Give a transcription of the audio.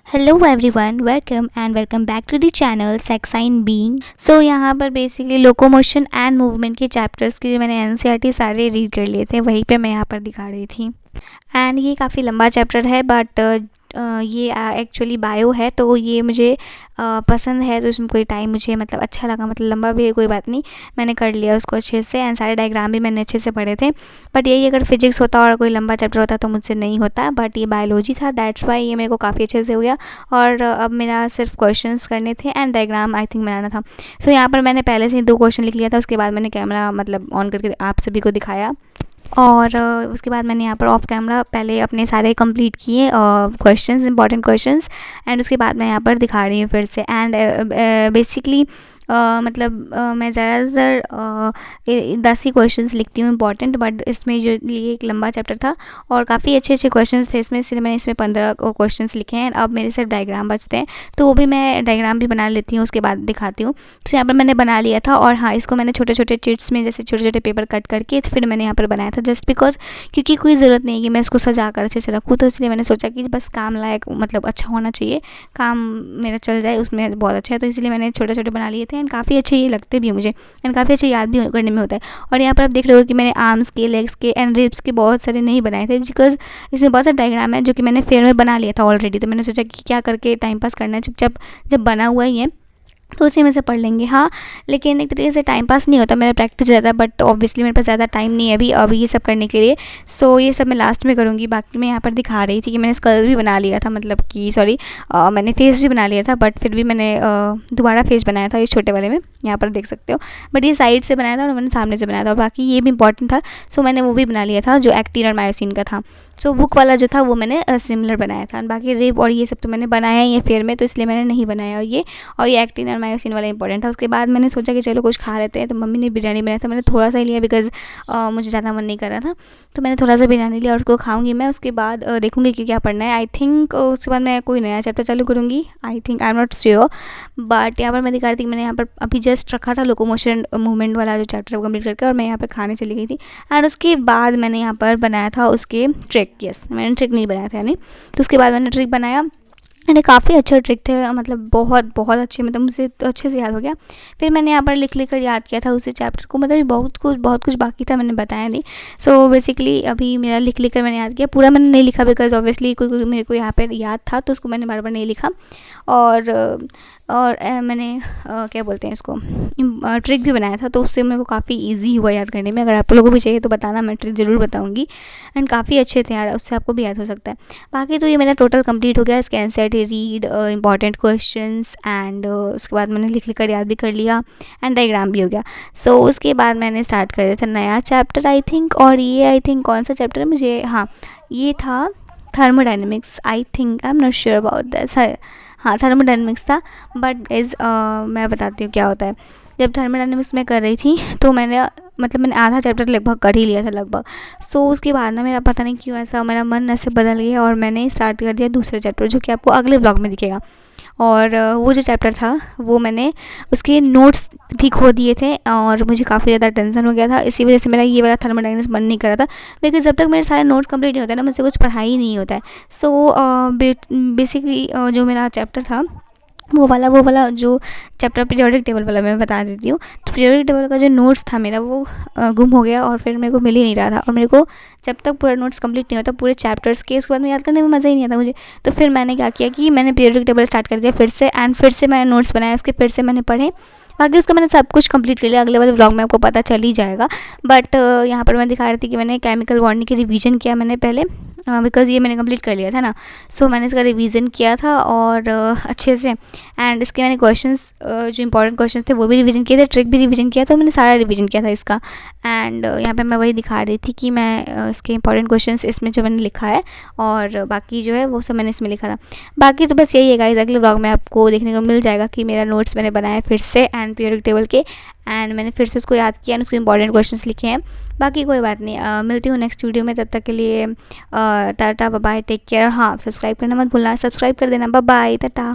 Hello everyone, welcome back to the channel सेक्साइन बीइंग। So यहाँ पर बेसिकली लोकोमोशन एंड मूवमेंट के चैप्टर्स के जो मैंने एनसीईआरटी सारे रीड कर लिए थे वहीं पे मैं यहाँ पर दिखा रही थी। एंड ये काफ़ी लंबा चैप्टर है बट ये एक्चुअली बायो है तो ये मुझे पसंद है, तो इसमें कोई टाइम मुझे मतलब अच्छा लगा, मतलब लंबा भी है कोई बात नहीं, मैंने कर लिया उसको अच्छे से। एंड सारे डायग्राम भी मैंने अच्छे से पढ़े थे। बट यही अगर फिजिक्स होता और कोई लंबा चैप्टर होता तो मुझसे नहीं होता, बट ये बायोलॉजी था, दैट्स वाई ये मेरे को काफ़ी अच्छे से हो गया। और अब मेरा सिर्फ क्वेश्चंस करने थे एंड डायग्राम आई थिंक बनाना था। सो यहाँ पर मैंने पहले से ही 2 क्वेश्चन लिख लिया था, उसके बाद मैंने कैमरा मतलब ऑन करके आप सभी को दिखाया। और उसके बाद मैंने यहाँ पर ऑफ कैमरा पहले अपने सारे कंप्लीट किए क्वेश्चंस, इंपॉर्टेंट क्वेश्चंस। एंड उसके बाद मैं यहाँ पर दिखा रही हूँ फिर से। एंड बेसिकली मतलब मैं ज़्यादातर 10 ही क्वेश्चंस लिखती हूँ इंपॉर्टेंट, बट इसमें जो ये एक लंबा चैप्टर था और काफ़ी अच्छे अच्छे क्वेश्चंस थे इसमें, इसलिए मैंने इसमें 15 क्वेश्चंस लिखे हैं। अब मेरे सिर्फ डायग्राम बचते हैं तो वो भी मैं डायग्राम भी बना लेती हूँ, उसके बाद दिखाती हूँ। तो यहाँ पर मैंने बना लिया था और हाँ, इसको मैंने छोटे छोटे चिट्स में जैसे छोटे छोटे पेपर कट करके फिर मैंने यहाँ पर बनाया था, जस्ट बिकॉज क्योंकि कोई ज़रूरत नहीं है कि मैं इसको सजा कर अच्छे से रखूँ, तो इसलिए मैंने सोचा कि बस काम लायक मतलब अच्छा होना चाहिए, काम मेरा चल जाए उसमें बहुत अच्छा है, तो इसलिए मैंने छोटे छोटे बना लिए थे। एंड काफ़ी अच्छे ये लगते भी हैं मुझे एंड काफ़ी अच्छे याद भी करने में होता है। और यहाँ पर आप देख रहे हो कि मैंने आर्म्स के, लेग्स के एंड रिब्स के बहुत सारे नहीं बनाए थे, बिकॉज इसमें बहुत सारे डायग्राम है जो कि मैंने फेयर में बना लिया था ऑलरेडी, तो मैंने सोचा कि क्या करके टाइम पास करना है, चुपचाप जब बना हुआ ही है तो उसी में से पढ़ लेंगे। हाँ, लेकिन एक तरीके से टाइम पास नहीं होता, मेरा प्रैक्टिस ज़्यादा है, बट ऑब्वियसली मेरे पास ज़्यादा टाइम नहीं है अभी ये सब करने के लिए। सो ये सब मैं लास्ट में करूँगी। बाकी मैं यहाँ पर दिखा रही थी कि मैंने स्कल भी बना लिया था, मतलब कि सॉरी मैंने फेस भी बना लिया था, बट फिर भी मैंने दोबारा फेस बनाया था इस छोटे वाले में, यहाँ पर देख सकते हो। बट ये साइड से बनाया था और मैंने सामने से बनाया था, और बाकी ये भी इंपॉर्टेंट था, सो मैंने वो भी बना लिया था जो एक्टिन और मायोसिन का था। सो बुक वाला जो था वो मैंने सिमिलर बनाया था। बाकी रिब और ये सब तो मैंने बनाया ही है फेयर में, तो इसलिए मैंने नहीं बनाया। और ये एक्टिन और मायोसिन वाला इंपॉर्टेंट था। उसके बाद मैंने सोचा कि चलो कुछ खा लेते हैं, तो मम्मी ने बिरयानी बनाया था, मैंने थोड़ा सा ही लिया बिकॉज मुझे ज़्यादा मन नहीं कर रहा था, तो मैंने थोड़ा सा बिरयानी लिया और उसको खाऊंगी मैं। उसके बाद देखूंगी कि क्या पढ़ना है। आई थिंक उसके बाद मैं कोई नया चैप्टर चालू करूँगी, I think, I am not sure. But यहाँ पर मैं दिखा रही थी कि मैंने यहाँ पर अभी जस्ट रखा था लोकोमोशन मूवमेंट वाला जो चैप्टर वो कंप्लीट करके, और मैं यहाँ पर खाने चली गई थी। एंड उसके बाद मैंने यहाँ पर बनाया था उसके ट्रिक। यस, मैंने ट्रिक नहीं बनाया था यानी, तो उसके बाद मैंने ट्रिक बनाया एंड काफ़ी अच्छे ट्रिक थे, मतलब बहुत बहुत अच्छे, मतलब मुझे तो अच्छे से याद हो गया। फिर मैंने यहाँ पर लिख कर याद किया था उसी चैप्टर को, मतलब बहुत कुछ बाकी था, मैंने बताया नहीं। सो बेसिकली अभी मेरा लिख कर मैंने याद किया, पूरा मैंने नहीं लिखा बिकॉज ऑब्वियसली कोई मेरे को यहाँ पर याद था तो उसको मैंने बार बार नहीं लिखा। और मैंने क्या बोलते हैं इसको, ट्रिक भी बनाया था, तो उससे मेरे को काफ़ी इजी हुआ याद करने में। अगर आप लोगों को भी चाहिए तो बताना, मैं ट्रिक ज़रूर बताऊंगी। एंड काफ़ी अच्छे थे यार, उससे आपको भी याद हो सकता है। बाकी तो ये मेरा टोटल कंप्लीट हो गया, इसके NCERT read, important questions and उसके बाद मैंने लिख कर याद भी कर लिया एंड डायग्राम भी हो गया। सो उसके बाद मैंने स्टार्ट कर दिया था नया चैप्टर आई थिंक, और ये आई थिंक कौन सा चैप्टर है मुझे, हाँ ये था thermodynamics, I think, I am not sure about that. हाँ, थर्मोडाइनमिक्स था। बट इज़ मैं बताती हूँ क्या होता है। जब थर्मोडाइनमिक्स में कर रही थी तो मैंने आधा चैप्टर लगभग कर ही लिया था लगभग। सो उसके बाद ना मेरा पता नहीं क्यों ऐसा मेरा मन ऐसे बदल गया और मैंने स्टार्ट कर दिया दूसरा चैप्टर, जो कि आपको अगले ब्लॉग में दिखेगा। और वो जो चैप्टर था वो मैंने उसके नोट्स भी खो दिए थे और मुझे काफ़ी ज़्यादा टेंशन हो गया था, इसी वजह से मेरा ये वाला थर्मोडायनेमिक्स मन नहीं कर रहा था, बिकॉज जब तक मेरे सारे नोट्स कंप्लीट नहीं होते ना, मुझसे कुछ पढ़ाई नहीं होता है। सो बेसिकली जो मेरा चैप्टर था वो वाला जो चैप्टर पीरियोडिक टेबल वाला, मैं बता देती हूँ। तो पीरियोडिक टेबल का जो नोट्स था मेरा वो गुम हो गया और फिर मेरे को मिल ही नहीं रहा था, और मेरे को जब तक पूरा नोट्स कंप्लीट नहीं होता पूरे चैप्टर्स के, उसके बाद में याद करने में मज़ा ही नहीं आता मुझे। तो फिर मैंने क्या किया कि मैंने पीरियोडिक टेबल स्टार्ट कर दिया फिर से, एंड फिर से मैंने नोट्स बनाए, उसके फिर से मैंने पढ़े। बाकी उसका मैंने सब कुछ कंप्लीट कर लिया, अगले वाले व्लॉग में आपको पता चल ही जाएगा। बट यहाँ पर मैं दिखा रही थी कि मैंने केमिकल बॉन्डिंग की रिवीजन किया मैंने पहले, बिकॉज़ ये मैंने कंप्लीट कर लिया था ना। सो मैंने इसका रिवीजन किया था और अच्छे से, एंड इसके मैंने क्वेश्चंस जो इंपॉर्टेंट क्वेश्चंस थे वो भी रिवीजन किए थे, ट्रिक भी रिवीजन किया था, मैंने सारा रिवीजन किया था इसका। एंड यहाँ पे मैं वही दिखा रही थी कि मैं इसके इंपॉर्टेंट क्वेश्चंस इसमें जो मैंने लिखा है और बाकी जो है वो सब मैंने इसमें लिखा था। बाकी तो बस यही है गाइस, अगले ब्लॉग में आपको देखने को मिल जाएगा कि मेरा नोट्स मैंने बनाया फिर से एंड पीरियोडिक टेबल के, एंड मैंने फिर से उसको याद किया एंड उसके इंपॉर्टेंट क्वेश्चंस लिखे हैं। बाकी कोई बात नहीं, मिलती हूँ नेक्स्ट वीडियो में, तब तक के लिए tata bye bye, take care. हाँ, सब्सक्राइब करना मत भूलना, सब्सक्राइब कर देना, बाय बाय, टाटा।